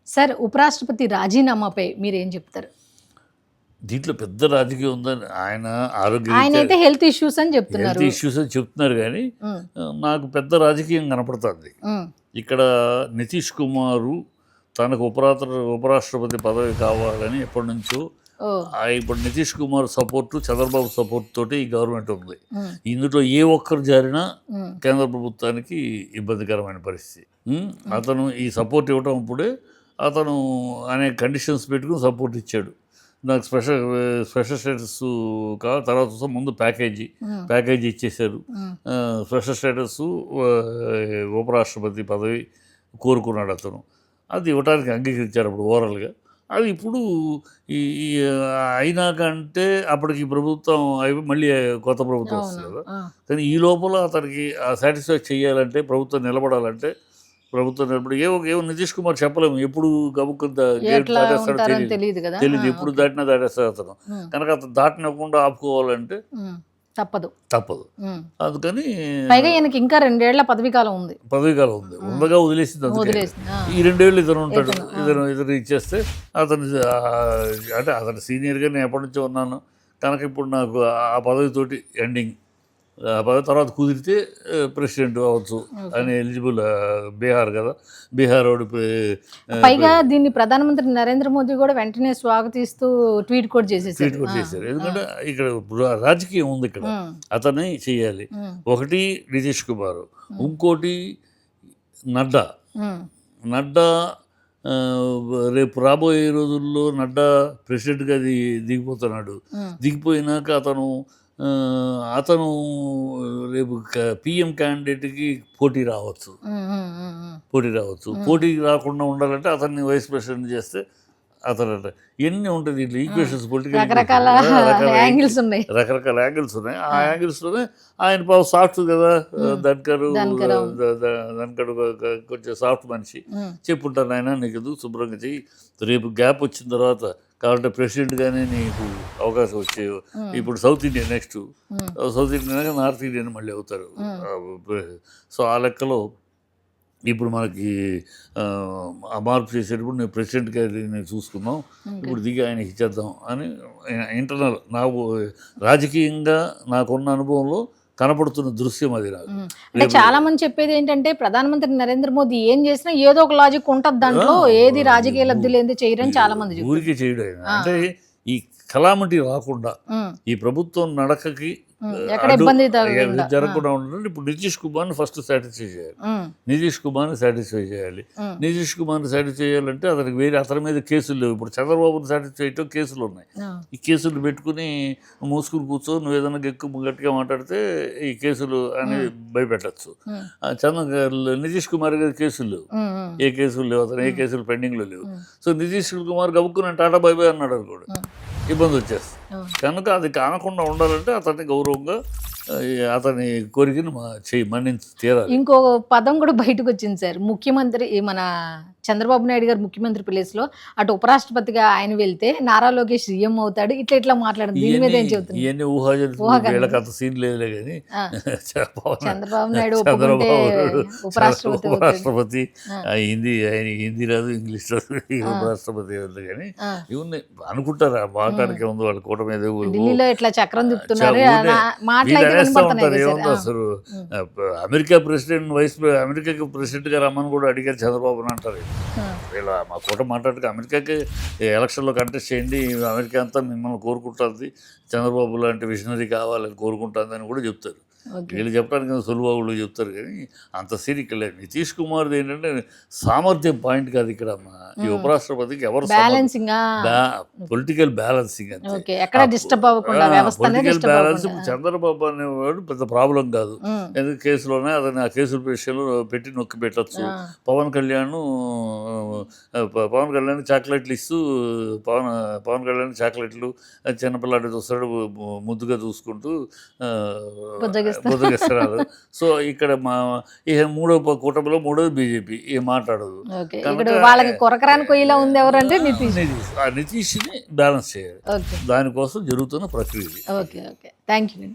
Sir ఉపరాష్ట్రపతి రాజీనామాపై మీరేం చెప్తారు? దీంట్లో పెద్ద రాజకీయం ఉందని ఆయన ఆయనైతే హెల్త్ ఇష్యూస్ అని చెప్తున్నారు. హెల్త్ ఇష్యూస్ అని చెప్తున్నారు కానీ నాకు పెద్ద రాజకీయం కనపడుతుంది. ఇక్కడ నితీష్ కుమారు తనకు ఉపరాష్ట్రపతి పదవి కావాలని ఎప్పటి నుంచో ఇప్పుడు నితీష్ కుమార్ సపోర్టు చంద్రబాబు సపోర్ట్ తోటి ఈ గవర్నమెంట్ ఉంది. ఇందులో ఏ ఒక్కరు జారినా కేంద్ర ప్రభుత్వానికి ఇబ్బందికరమైన పరిస్థితి. అతను ఈ సపోర్ట్ ఇవ్వటం అప్పుడే అతను అనేక కండిషన్స్ పెట్టుకుని సపోర్ట్ ఇచ్చాడు. నాకు స్పెషల్ స్టేటస్ కావాలి, తర్వాత ముందు ప్యాకేజీ ఇచ్చేశారు. స్పెషల్ స్టేటస్ ఉపరాష్ట్రపతి పదవి కోరుకున్నాడు అతను. అది ఇవ్వడానికి అంగీకరించారు అప్పుడు ఓవరాల్గా. అది ఇప్పుడు ఈ అయినాకంటే అప్పటికి ప్రభుత్వం అయిపోయి మళ్ళీ కొత్త ప్రభుత్వం వస్తుంది కదా. కానీ ఈ లోపల అతనికి సాటిస్ఫై చేయాలంటే, ప్రభుత్వం నిలబడాలంటే, ప్రభుత్వం నిలబడి ఏమో నితీష్ కుమార్ చెప్పలేము ఎప్పుడు దాటేస్తాడో తెలియదు. ఎప్పుడు దాటేస్తాడు అతను. కనుక అతను దాటినకుండా ఆపుకోవాలంటే తప్పదు. అందుకని పైగా ఈయనకి ఇంకా 2 ఏళ్ల పదవీకాలం ఉంది. ఉండగా వదిలేసింది. ఈ 2 ఏళ్ళు ఇతను ఉంటాడు. ఇతను ఇచ్చేస్తే అతను అంటే అతను సీనియర్గా నేను ఎప్పటి నుంచో ఉన్నాను కనుక ఇప్పుడు నాకు ఆ పదవితోటి ఎండింగ్. ఆ పదవి తర్వాత కుదిరితే ప్రెసిడెంట్ అవ్వచ్చు అని ఎలిజిబుల్. బీహార్ కదా, బీహార్ వాడు. పైగా దీన్ని ప్రధానమంత్రి నరేంద్ర మోదీ కూడా వెంటనే స్వాగతిస్తూ ట్వీట్ కూడా చేశారు. ఎందుకంటే ఇక్కడ రాజకీయం ఉంది, ఇక్కడ అతన్ని చెయ్యాలి. ఒకటి నితీష్ కుమార్, ఇంకోటి నడ్డా రేపు రాబోయే రోజుల్లో నడ్డా ప్రెసిడెంట్గా దిగిపోతున్నాడు. దిగిపోయినాక అతను రేపు పిఎం క్యాండిడేట్కి పోటీ రావచ్చు. పోటీ రాకుండా ఉండాలంటే అతన్ని వైస్ ప్రెసిడెంట్ చేస్తే అతను ఎన్ని ఉంటుంది ఇట్లా ఈక్వేషన్స్, పొలిటికల్ రకరకాల యాంగిల్స్ ఉన్నాయి. ఆ యాంగిల్స్లోనే ఆయన సాఫ్ట్ కదా, ధన్కడు కొంచెం సాఫ్ట్ మనిషి. చెప్పుంటాను ఆయన నీకు ఎందుకు శుభ్రంగా చెయ్యి, రేపు గ్యాప్ వచ్చిన తర్వాత కాబట్టి ప్రెసిడెంట్గానే నీకు అవకాశం వచ్చే. ఇప్పుడు south India next, south Indian north Indian మళ్ళీ అవుతారు. సో ఆ లెక్కలో ఇప్పుడు మనకి ఆ మార్పు చేసేటప్పుడు నేను ప్రెసిడెంట్గా నేను చూసుకుందాం, ఇప్పుడు దిగి ఆయనకి ఇచ్చేద్దాం అని ఇంటర్నల్ నాకు రాజకీయంగా నాకున్న అనుభవంలో కనపడుతున్న దృశ్యం అది. నాకు అంటే చాలా మంది చెప్పేది ఏంటంటే ప్రధానమంత్రి నరేంద్ర మోదీ ఏం చేసినా ఏదో ఒక లాజిక్ ఉంటుంది దాంట్లో, ఏది రాజకీయ లబ్ధి లేని చేయరని చాలా మంది ఊరికే చేయడం. అంటే ఈ కలామిటీ రాకుండా ఈ ప్రభుత్వం నడకకి జరగకుండా ఉండాలంటే ఇప్పుడు నితీష్ కుమార్ని ఫస్ట్ సాటిస్ఫై చేయాలి. నితీష్ కుమార్ని సాటిస్ఫై చేయాలంటే అతనికి అతని మీద కేసులు లేవు. ఇప్పుడు చంద్రబాబుని సాటిస్ఫై చేయటం కేసులు ఉన్నాయి. ఈ కేసులు పెట్టుకుని మూసుకుని కూర్చో, నువ్వు ఏదైనా గట్టిగా మాట్లాడితే ఈ కేసులు అని భయపెట్టచ్చు. నితీష్ కుమార్ గారి కేసులు లేవు, ఏ కేసులు లేవు, అతను ఏ కేసులు పెండింగ్లో లేవు. సో నితీష్ కుమార్ గబుక్కుని టాటా బై బై అన్నాడు అనుకోడు, ఇబ్బంది వచ్చేస్తుంది. కనుక అది కానకుండా ఉండాలంటే అతన్ని గౌరవంగా అతని కోరికను మన్నించి తీరాలి. ఇంకో పదం కూడా బయటకు వచ్చింది సార్, ముఖ్యమంత్రి మన చంద్రబాబు నాయుడు గారు ముఖ్యమంత్రి ప్లేస్లో అటు ఉపరాష్ట్రపతిగా ఆయన వెళ్తే నారా లోకేష్ సీఎం అవుతాడు, ఇట్లా మాట్లాడదు. దీని మీద ఏం చెబుతుంది? ఇవన్నీ ఊహాజనిత అంత సీన్ లేదులే కానీ చంద్రబాబు నాయుడు ఉపరాష్ట్రపతి ఆయన హిందీ రాదు, ఇంగ్లీష్ రాదు, ఉపరాష్ట్రపతి కానీ ఇవన్నీ అనుకుంటారు. ఆ మాట్లాడికే ఉంది వాళ్ళ కూట మీద ఢిల్లీలో ఇట్లా చక్రం తిప్పుతున్నారు. ఏముంది అసలు అమెరికా అమెరికాకి ప్రెసిడెంట్గా రమ్మని కూడా అడిగారు చంద్రబాబుని అంటారు. ఇలా మా కూట మాట్లాడుకు అమెరికాకి ఎలక్షన్లో కంటెస్ట్ చేయండి, అమెరికా అంతా మిమ్మల్ని కోరుకుంటుంది, చంద్రబాబు లాంటి విషనరీ కావాలని కోరుకుంటుంది అని కూడా చెప్తారు. వీళ్ళు చెప్పడానికి సులువులు చెప్తారు కానీ అంత సీరియస్ లేదు. నితీష్ కుమార్ది ఏంటంటే సామర్థ్యం పాయింట్ కాదు ఇక్కడ. ఈ ఉపరాష్ట్రపతికి ఎవరు పొలిటికల్ బ్యాలెన్సింగ్ అంతే. పొలిటికల్ బ్యాలెన్స్ చంద్రబాబు అనేవాడు పెద్ద ప్రాబ్లం కాదు. ఎందుకు కేసులోనే అతను ఆ కేసుల విషయంలో పెట్టి నొక్కి పెట్టచ్చు. పవన్ కళ్యాణ్ చాక్లెట్లు ఇస్తూ పవన్ కళ్యాణ్ చాక్లెట్లు చిన్నపిల్లాడి చూస్తాడు, ముద్దుగా చూసుకుంటూ బుద్ధగిస్తున్నారు. సో ఇక్కడ మూడో కూటమిలో మూడోది బీజేపీ ఏం మాట్లాడదు. వాళ్ళకి కొరకరాని కొయ్యలా ఉంది ఎవరంటే నితీష్ని బ్యాలెన్స్ చేయాలి. దానికోసం జరుగుతున్న ప్రక్రియ. Okay, thank you.